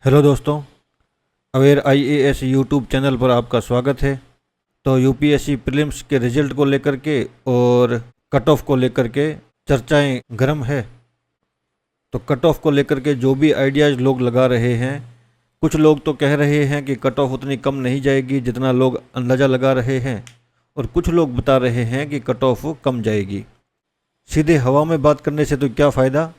Hello दोस्तों, aware IAS YouTube channel पर आपका स्वागत है। तो यूपीएससी प्रीलिम्स के रिजल्ट को लेकर के और कट ऑफ को लेकर के चर्चाएं गर्म है। तो कट ऑफ को लेकर के जो भी आइडियाज़ लोग लगा रहे हैं, कुछ लोग तो कह रहे हैं कि कट ऑफ उतनी कम नहीं जाएगी जितना लोग अंदाज़ा लगा रहे हैं, और कुछ लोग बता रहे हैं कि कट ऑफ कम जाएगी। सीधे हवा में बात करने से तो क्या फ़ायदा।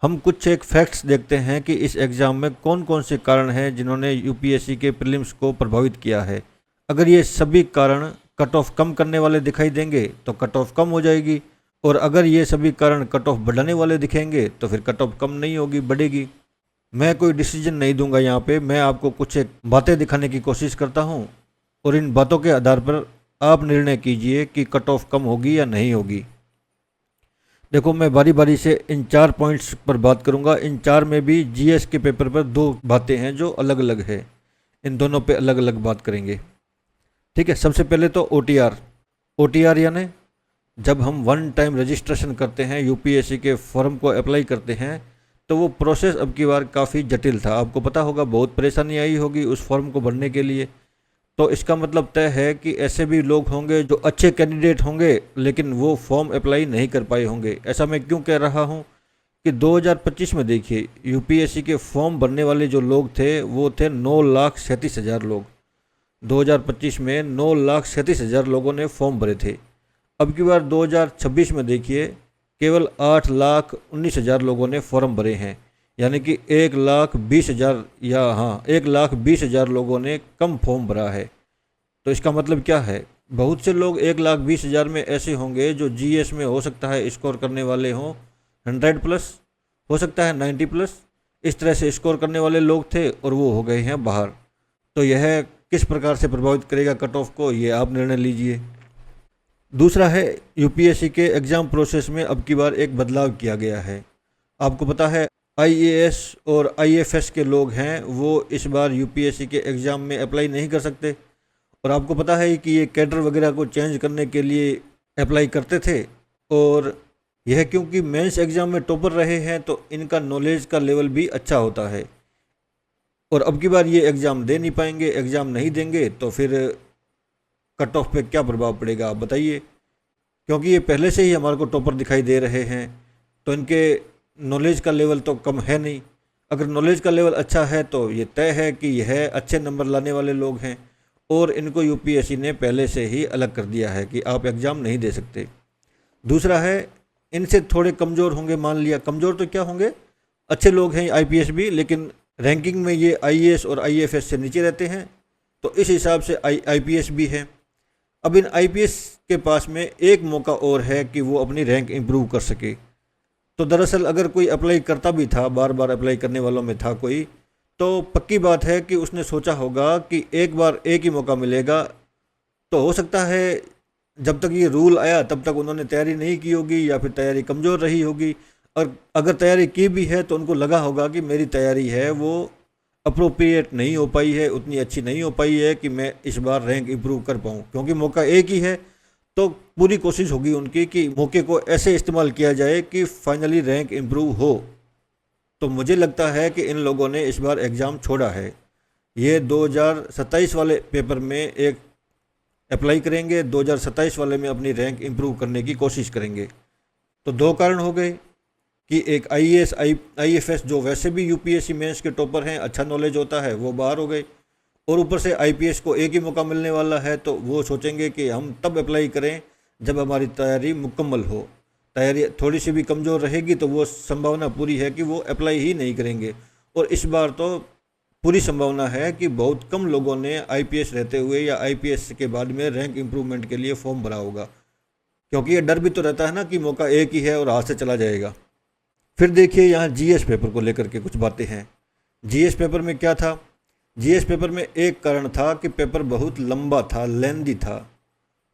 हम कुछ एक फैक्ट्स देखते हैं कि इस एग्ज़ाम में कौन कौन से कारण हैं जिन्होंने यूपीएससी के प्रीलिम्स को प्रभावित किया है। अगर ये सभी कारण कट ऑफ कम करने वाले दिखाई देंगे तो कट ऑफ कम हो जाएगी, और अगर ये सभी कारण कट ऑफ बढ़ाने वाले दिखेंगे तो फिर कट ऑफ कम नहीं होगी, बढ़ेगी। मैं कोई डिसीजन नहीं दूंगा यहाँ पे, मैं आपको कुछ एक बातें दिखाने की कोशिश करता हूँ, और इन बातों के आधार पर आप निर्णय कीजिए कि कट ऑफ कम होगी या नहीं होगी। देखो, मैं बारी बारी से इन 4 पॉइंट्स पर बात करूंगा। इन 4 में भी जीएस के पेपर पर 2 बातें हैं जो अलग अलग है, इन दोनों पे अलग अलग बात करेंगे। ठीक है, सबसे पहले तो ओटीआर यानी जब हम वन टाइम रजिस्ट्रेशन करते हैं, यूपीएससी के फॉर्म को अप्लाई करते हैं, तो वो प्रोसेस अब की बार काफ़ी जटिल था। आपको पता होगा, बहुत परेशानी आई होगी उस फॉर्म को भरने के लिए। तो इसका मतलब तय है कि ऐसे भी लोग होंगे जो अच्छे कैंडिडेट होंगे लेकिन वो फॉर्म अप्लाई नहीं कर पाए होंगे। ऐसा मैं क्यों कह रहा हूँ कि 2025 में देखिए, यूपीएससी के फॉर्म भरने वाले जो लोग थे वो थे 9,37,000 लोग। 2025 में 9,37,000 लोगों ने फॉर्म भरे थे। अब की बार 2026 में देखिए, केवल 8,19,000 लोगों ने फॉर्म भरे हैं, यानी कि 1,20,000 या 1,20,000 लोगों ने कम फॉर्म भरा है। तो इसका मतलब क्या है, बहुत से लोग 1,20,000 में ऐसे होंगे जो जीएस में हो सकता है स्कोर करने वाले हों 100 प्लस, हो सकता है 90 प्लस, इस तरह से स्कोर करने वाले लोग थे और वो हो गए हैं बाहर। तो यह किस प्रकार से प्रभावित करेगा कट ऑफ को, ये आप निर्णय लीजिए। दूसरा है, यूपीएससी के एग्ज़ाम प्रोसेस में अब की बार एक बदलाव किया गया है। आपको पता है, आईएएस और आईएफएस के लोग हैं वो इस बार यूपीएससी के एग्ज़ाम में अप्लाई नहीं कर सकते। और आपको पता है कि ये कैडर वगैरह को चेंज करने के लिए अप्लाई करते थे, और यह क्योंकि मेंस एग्ज़ाम में टॉपर रहे हैं तो इनका नॉलेज का लेवल भी अच्छा होता है। और अब की बार ये एग्ज़ाम दे नहीं पाएंगे, एग्ज़ाम नहीं देंगे तो फिर कट ऑफ पे क्या प्रभाव पड़ेगा आप बताइए। क्योंकि ये पहले से ही हमारे को टॉपर दिखाई दे रहे हैं, तो इनके नॉलेज का लेवल तो कम है नहीं। अगर नॉलेज का लेवल अच्छा है तो ये तय है कि यह अच्छे नंबर लाने वाले लोग हैं, और इनको यूपीएससी ने पहले से ही अलग कर दिया है कि आप एग्ज़ाम नहीं दे सकते। दूसरा है, इनसे थोड़े कमज़ोर होंगे, मान लिया कमज़ोर तो क्या होंगे, अच्छे लोग हैं आईपीएस भी, लेकिन रैंकिंग में ये आईएएस और आईएफएस से नीचे रहते हैं, तो इस हिसाब से आईपीएस भी है। अब इन आईपीएस के पास में एक मौका और है कि वो अपनी रैंक इम्प्रूव कर सके। तो दरअसल अगर कोई अप्लाई करता भी था, बार बार अप्लाई करने वालों में था कोई, तो पक्की बात है कि उसने सोचा होगा कि एक बार एक ही मौका मिलेगा। तो हो सकता है जब तक ये रूल आया तब तक उन्होंने तैयारी नहीं की होगी, या फिर तैयारी कमज़ोर रही होगी, और अगर तैयारी की भी है तो उनको लगा होगा कि मेरी तैयारी है वो अप्रोप्रिएट नहीं हो पाई है, उतनी अच्छी नहीं हो पाई है कि मैं इस बार रैंक इम्प्रूव कर पाऊँ। क्योंकि मौका एक ही है, तो पूरी कोशिश होगी उनकी कि मौके को ऐसे इस्तेमाल किया जाए कि फाइनली रैंक इम्प्रूव हो। तो मुझे लगता है कि इन लोगों ने इस बार एग्ज़ाम छोड़ा है। ये 2027 वाले पेपर में एक अप्लाई करेंगे, 2027 वाले में अपनी रैंक इम्प्रूव करने की कोशिश करेंगे। तो 2 कारण हो गए कि एक आईएएस आईएफएस जो वैसे भी यूपीएससी मेंस के टॉपर हैं, अच्छा नॉलेज होता है, वो बाहर हो गए, और ऊपर से आईपीएस को एक ही मौका मिलने वाला है, तो वो सोचेंगे कि हम तब अप्लाई करें जब हमारी तैयारी मुकम्मल हो। तैयारी थोड़ी सी भी कमज़ोर रहेगी तो वो संभावना पूरी है कि वो अप्लाई ही नहीं करेंगे। और इस बार तो पूरी संभावना है कि बहुत कम लोगों ने आईपीएस रहते हुए या आईपीएस के बाद में रैंक इम्प्रूवमेंट के लिए फॉर्म भरा होगा, क्योंकि ये डर भी तो रहता है ना कि मौका एक ही है और हाथ से चला जाएगा। फिर देखिए, यहाँ जीएस पेपर को लेकर के कुछ बातें हैं। जीएस पेपर में क्या था, जीएस पेपर में एक कारण था कि पेपर बहुत लंबा था, लेंदी था।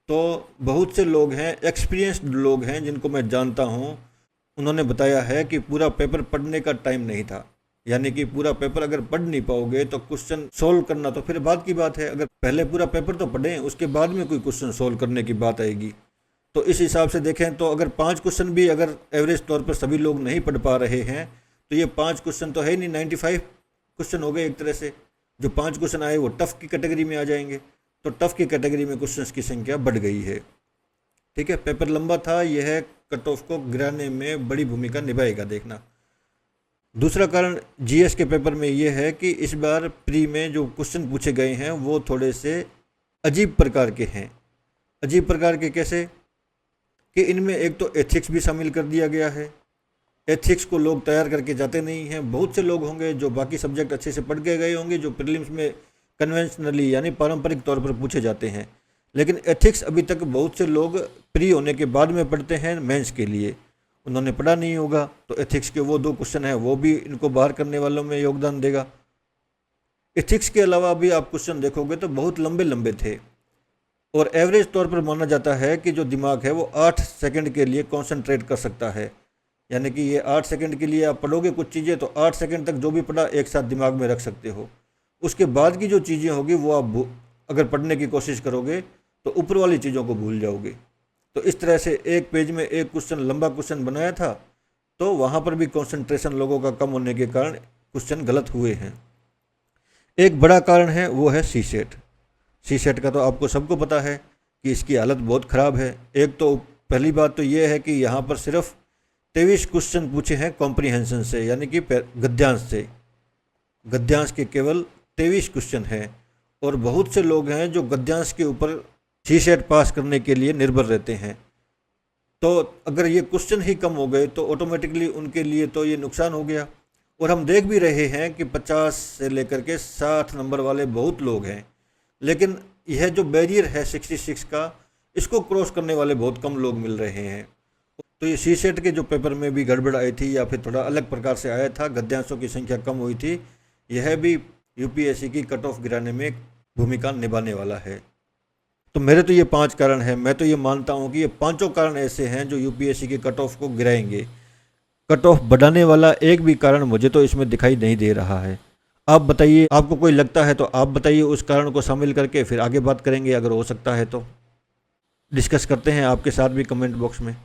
तो बहुत से लोग हैं, एक्सपीरियंस्ड लोग हैं जिनको मैं जानता हूँ, उन्होंने बताया है कि पूरा पेपर पढ़ने का टाइम नहीं था। यानी कि पूरा पेपर अगर पढ़ नहीं पाओगे तो क्वेश्चन सोल्व करना तो फिर बात की बात है। अगर पहले पूरा पेपर तो पढ़ें, उसके बाद में कोई क्वेश्चन सोल्व करने की बात आएगी। तो इस हिसाब से देखें तो अगर 5 क्वेश्चन भी अगर एवरेज तौर पर सभी लोग नहीं पढ़ पा रहे हैं, तो ये 5 क्वेश्चन तो है ही नहीं, 95 क्वेश्चन हो गए एक तरह से। जो 5 क्वेश्चन आए वो टफ की कैटेगरी में आ जाएंगे, तो टफ की कैटेगरी में क्वेश्चंस की संख्या बढ़ गई है। ठीक है, पेपर लंबा था, यह कट ऑफ को गिराने में बड़ी भूमिका निभाएगा, देखना। दूसरा कारण जीएस के पेपर में यह है कि इस बार प्री में जो क्वेश्चन पूछे गए हैं वो थोड़े से अजीब प्रकार के हैं। अजीब प्रकार के कैसे कि इनमें एक तो एथिक्स भी शामिल कर दिया गया है। एथिक्स को लोग तैयार करके जाते नहीं हैं। बहुत से लोग होंगे जो बाकी सब्जेक्ट अच्छे से पढ़ के गए होंगे, जो प्रीलिम्स में कन्वेंशनली यानी पारंपरिक तौर पर पूछे जाते हैं, लेकिन एथिक्स अभी तक बहुत से लोग प्री होने के बाद में पढ़ते हैं मेंस के लिए। उन्होंने पढ़ा नहीं होगा, तो एथिक्स के वो 2 क्वेश्चन हैं वो भी इनको बाहर करने वालों में योगदान देगा। एथिक्स के अलावा भी आप क्वेश्चन देखोगे तो बहुत लंबे लंबे थे, और एवरेज तौर पर माना जाता है कि जो दिमाग है वो 8 सेकंड के लिए कॉन्सेंट्रेट कर सकता है। यानी कि ये 8 सेकंड के लिए आप पढ़ोगे कुछ चीज़ें, तो 8 सेकंड तक जो भी पढ़ा एक साथ दिमाग में रख सकते हो। उसके बाद की जो चीज़ें होगी वो आप अगर पढ़ने की कोशिश करोगे तो ऊपर वाली चीज़ों को भूल जाओगे। तो इस तरह से एक पेज में एक क्वेश्चन, लंबा क्वेश्चन बनाया था, तो वहाँ पर भी कंसंट्रेशन लोगों का कम होने के कारण क्वेश्चन गलत हुए हैं। एक बड़ा कारण है वो है सी सेट। सी सेट का तो आपको सबको पता है कि इसकी हालत बहुत ख़राब है। एक तो पहली बात तो ये है कि यहाँ पर सिर्फ 23 क्वेश्चन पूछे हैं कॉम्प्रीहेंशन से, यानी कि गद्यांश से। गद्यांश के केवल 23 क्वेश्चन हैं, और बहुत से लोग हैं जो गद्यांश के ऊपर सी सेट पास करने के लिए निर्भर रहते हैं। तो अगर ये क्वेश्चन ही कम हो गए तो ऑटोमेटिकली उनके लिए तो ये नुकसान हो गया। और हम देख भी रहे हैं कि 50 से लेकर के 60 नंबर वाले बहुत लोग हैं, लेकिन यह जो बैरियर है 66 का, इसको क्रॉस करने वाले बहुत कम लोग मिल रहे हैं। तो ये सी सेट के जो पेपर में भी गड़बड़ आई थी या फिर थोड़ा अलग प्रकार से आया था, गद्यांशों की संख्या कम हुई थी, यह भी यूपीएससी की कट ऑफ गिराने में भूमिका निभाने वाला है। तो मेरे तो ये 5 कारण हैं। मैं तो ये मानता हूँ कि ये 5 कारण ऐसे हैं जो यूपीएससी की कट ऑफ को गिराएंगे। कट ऑफ बढ़ाने वाला एक भी कारण मुझे तो इसमें दिखाई नहीं दे रहा है। आप बताइए, आपको कोई लगता है तो आप बताइए, उस कारण को शामिल करके फिर आगे बात करेंगे, अगर हो सकता है तो डिस्कस करते हैं आपके साथ भी कमेंट बॉक्स में।